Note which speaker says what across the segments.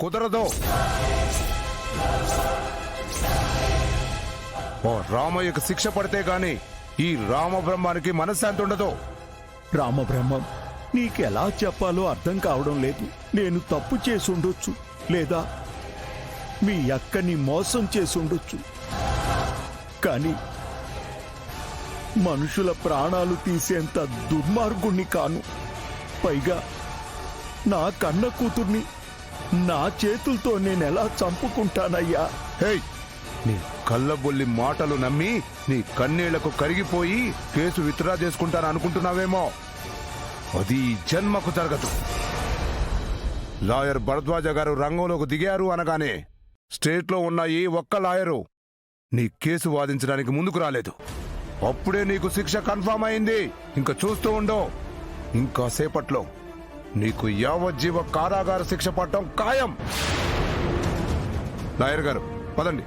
Speaker 1: కుదరదు. ఓ రామయ్యకు శిక్ష పడితే గాని ఈ రామబ్రహ్మానికి మనశ్శాంతి ఉండదు.
Speaker 2: రామబ్రహ్మం, నీకెలా చెప్పాలో అర్థం కావడం లేదు. నేను తప్పు చేసుండొచ్చు, లేదా మీ అక్కని మోసం చేసుండొచ్చు. కానీ మనుషుల ప్రాణాలు తీసేంత దుర్మార్గుణ్ణి కాను. పైగా నా కన్న కూతుర్ని నా చేతులతో నేనెలా చంపుకుంటానయ్యా?
Speaker 1: హే, నీ కళ్ళబొల్లి మాటలు నమ్మి నీ కన్నీళ్లకు కరిగిపోయి కేసు విత్డ్రా చేసుకుంటాను అనుకుంటున్నావేమో. అది జన్మకు జరగదు. లాయర్ భరద్వాజ గారు రంగంలోకి దిగారు అనగానే స్టేట్లో ఉన్న ఏ ఒక్క లాయరు నీ కేసు వాదించడానికి ముందుకు రాలేదు. అప్పుడే నీకు శిక్ష కన్ఫర్మ్ అయింది. ఇంకా చూస్తూ ఉండో, ఇంకా సేపట్లో నీకు యావజ్జీవ కారాగార శిక్ష పడటం ఖాయం. లాయర్ గారు పదండి.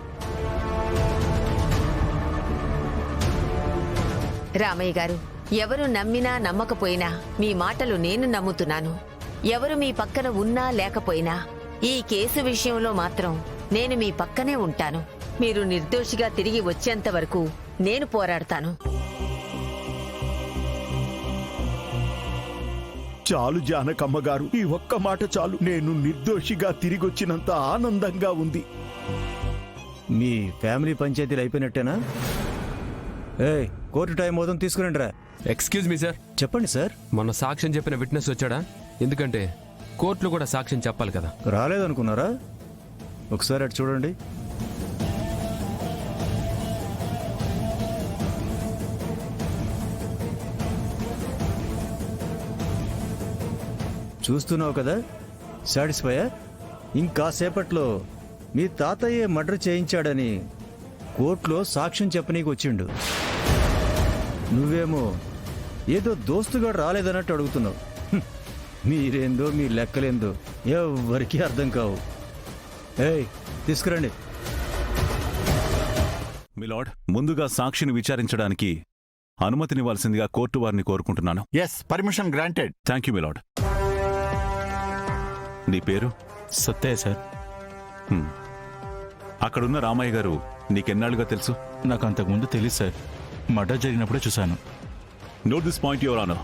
Speaker 3: రామయ్య గారు, ఎవరు నమ్మినా నమ్మకపోయినా మీ మాటలు నేను నమ్ముతున్నాను. ఎవరు మీ పక్కన ఉన్నా లేకపోయినా ఈ కేసు విషయంలో మాత్రం నేను మీ పక్కనే ఉంటాను. మీరు నిర్దోషిగా తిరిగి వచ్చేంత వరకు నేను పోరాడతాను.
Speaker 2: చాలు జానకమ్మ గారు, ఈ ఒక్క మాట చాలు. నేను నిర్దోషిగా తిరిగొచ్చినంత ఆనందంగా ఉంది.
Speaker 4: మీ ఫ్యామిలీ పంచాయతీలు అయిపోయినట్టేనా? కోర్టు టైం అవుతుంది, తీసుకురండి రా.
Speaker 5: Excuse me sir.
Speaker 4: చెప్పండి సార్.
Speaker 5: మొన్న సాక్ష్యం చెప్పిన విట్నెస్ వచ్చాడా? ఎందుకంటే కోర్టులో కూడా సాక్ష్యం చెప్పాలి కదా.
Speaker 4: రాలేదనుకున్నారా? ఒకసారి అటు చూడండి. చూస్తున్నావు కదా, సాటిస్ఫైయా? ఇంకాసేపట్లో మీ తాతయ్యే మర్డర్ చేయించాడని కోర్టులో సాక్ష్యం చెప్పనీకి వచ్చిండు. నువ్వేమో ఏదో దోస్తుగా రాలేదన్నట్టు అడుగుతున్నావు. మీరేందో మీ లెక్కలేందో ఎవ్వరికీ అర్థం కావు. తీసుకురండి.
Speaker 6: మిలార్డ్, ముందుగా సాక్షిని విచారించడానికి అనుమతినివ్వాల్సిందిగా కోర్టు వారిని కోరుకుంటున్నాను.
Speaker 7: Yes, permission granted.
Speaker 6: Thank you milord. నీ పేరు?
Speaker 8: సత్తయ్య సార్.
Speaker 6: అక్కడున్న రామయ్య గారు నీకెన్నాళ్ళుగా తెలుసు?
Speaker 8: నాకు అంతకుముందు తెలియదు సార్. మర్డర్ జరిగినప్పుడే చూశాను.
Speaker 6: Note this point your honour.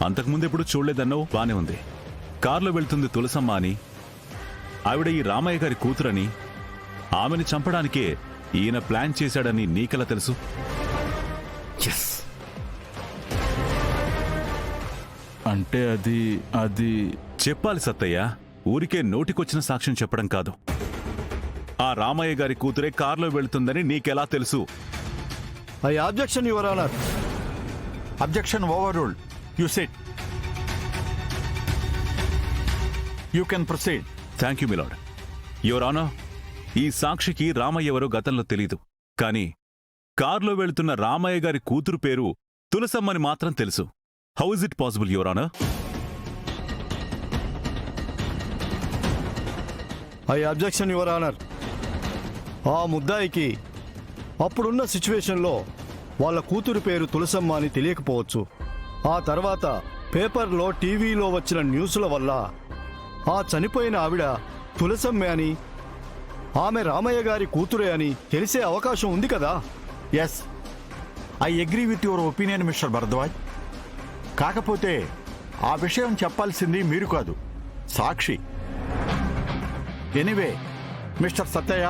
Speaker 6: అంతకుముందు ఎప్పుడు చూడలేదన్నావు, బానే ఉంది. కారులో వెళ్తుంది తులసమ్మ అని, ఆవిడ ఈ రామయ్య గారి కూతురని, ఆమెను చంపడానికే ఈయన ప్లాన్ చేశాడని నీకెలా తెలుసు?
Speaker 8: అంటే అది
Speaker 6: చెప్పాలి సత్తయ్య. ఊరికే నోటికొచ్చిన సాక్ష్యం చెప్పడం కాదు. ఆ రామయ్య గారి కూతురే కారులో వెళ్తుందని నీకెలా తెలుసు?
Speaker 2: I objection your honour.
Speaker 7: Objection over ruled. You SIT. You can proceed.
Speaker 6: Thank you milord. Your honour, ఈ సాక్షికి రామయ్య ఎవరో గతంలో తెలీదు. కానీ కారులో వెళ్తున్న రామయ్య గారి కూతురు పేరు తులసమ్మని మాత్రం తెలుసు. How is it possible your honour?
Speaker 2: I objection your honour. ఆ ముద్దాయికి అప్పుడున్న సిచ్యువేషన్లో వాళ్ళ కూతురు పేరు తులసమ్మ అని తెలియకపోవచ్చు. ఆ తర్వాత పేపర్లో, టీవీలో వచ్చిన న్యూస్ల వల్ల ఆ చనిపోయిన ఆవిడ తులసమ్మే అని, ఆమె రామయ్య గారి కూతురే అని తెలిసే అవకాశం ఉంది కదా.
Speaker 7: Yes, I agree with your opinion mister Bharadwaj. కాకపోతే ఆ విషయం చెప్పాల్సింది మీరు కాదు, సాక్షి. ఎనీవే మిస్టర్ సత్తయ్య,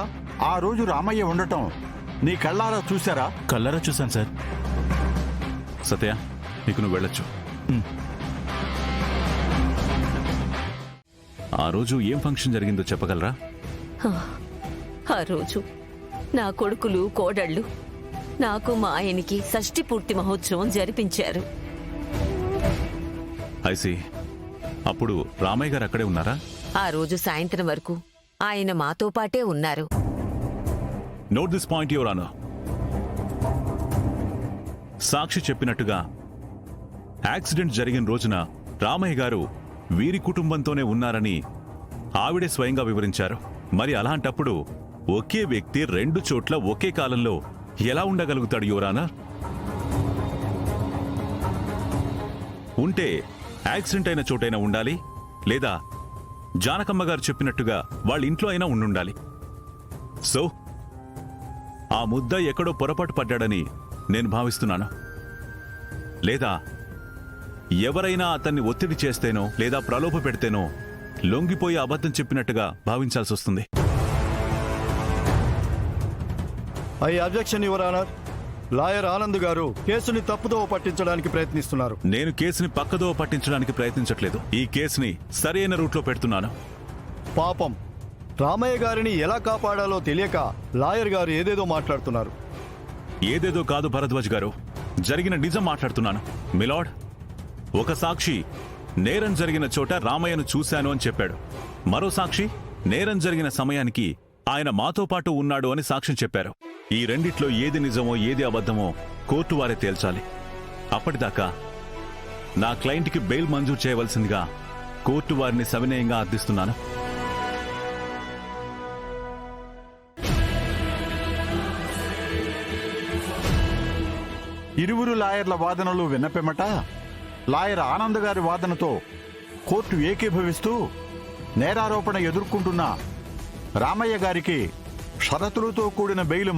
Speaker 7: ఆ రోజు రామయ్య ఉండటం నీ కళ్ళారా చూసారా?
Speaker 8: కళ్ళారా చూశాను సార్.
Speaker 6: సత్తయ్య, నీకు నువ్వు వెళ్ళొచ్చు. ఆ రోజు ఏం ఫంక్షన్ జరిగిందో చెప్పగలరా?
Speaker 3: ఆ రోజు నా కొడుకులు, కోడళ్ళు నాకు మా ఆయనకి షష్ఠి పూర్తి మహోత్సవం జరిపించారు.
Speaker 6: ఐసి, అప్పుడు రామయ్య గారు అక్కడే ఉన్నారా?
Speaker 3: ఆ రోజు సాయంత్రం వరకు ఆయన మాతో పాటే ఉన్నారు.
Speaker 6: Note this point your honour. సాక్షి చెప్పినట్టుగా యాక్సిడెంట్ జరిగిన రోజున రామయ్య గారు వీరి కుటుంబంతోనే ఉన్నారని ఆవిడే స్వయంగా వివరించారు. మరి అలాంటప్పుడు ఒకే వ్యక్తి రెండు చోట్ల ఒకే కాలంలో ఎలా ఉండగలుగుతాడు యువర్ ఆనర్? ఉంటే యాక్సిడెంట్ అయిన చోటైనా ఉండాలి, లేదా జానకమ్మ గారు చెప్పినట్టుగా వాళ్ళ ఇంట్లో అయినా ఉండుండాలి. సో ఆ ముద్దాయి ఎక్కడో పొరపాటు పడ్డాడని నేను భావిస్తున్నాను. లేదా ఎవరైనా అతన్ని ఒత్తిడి చేస్తేనో లేదా ప్రలోభ పెడితేనో లొంగిపోయి అబద్ధం చెప్పినట్టుగా భావించాల్సి వస్తుంది.
Speaker 2: I objection your honour. Lawyer Anand గారు కేసుని తప్పుదో పట్టించడానికి ప్రయత్నిస్తున్నారు.
Speaker 6: నేను కేసుని పక్కదో పట్టించడానికి ప్రయత్నించట్లేదు. ఈ కేసుని సరైన రూట్లో పెడుతున్నాను.
Speaker 2: పాపం రామయ్య గారిని ఎలా కాపాడాలో తెలియక లాయర్ గారు ఏదేదో మాట్లాడుతున్నారు.
Speaker 6: ఏదేదో కాదు భరద్వాజ్ గారు, జరిగిన నిజం మాట్లాడుతున్నాను. మిలాడ్, ఒక సాక్షి నేరం జరిగిన చోట రామయ్యను చూశాను అని చెప్పాడు. మరో సాక్షి నేరం జరిగిన సమయానికి ఆయన మాతో పాటు ఉన్నాడు అని సాక్ష్యం చెప్పారు. ఈ రెండిట్లో ఏది నిజమో ఏది అబద్ధమో కోర్టు వారే తేల్చాలి. అప్పటిదాకా నా క్లయింట్కి బెయిల్ మంజూరు చేయవలసిందిగా కోర్టు వారిని సవినయంగా అర్థిస్తున్నాను.
Speaker 7: ఇరువురు లాయర్ల వాదనలు విన్నపిమ్మట లాయర్ ఆనంద్ గారి వాదనతో కోర్టు ఏకీభవిస్తూ నేరారోపణ ఎదుర్కొంటున్న రామయ్య గారికి షరతులతో కూడిన బెయిల్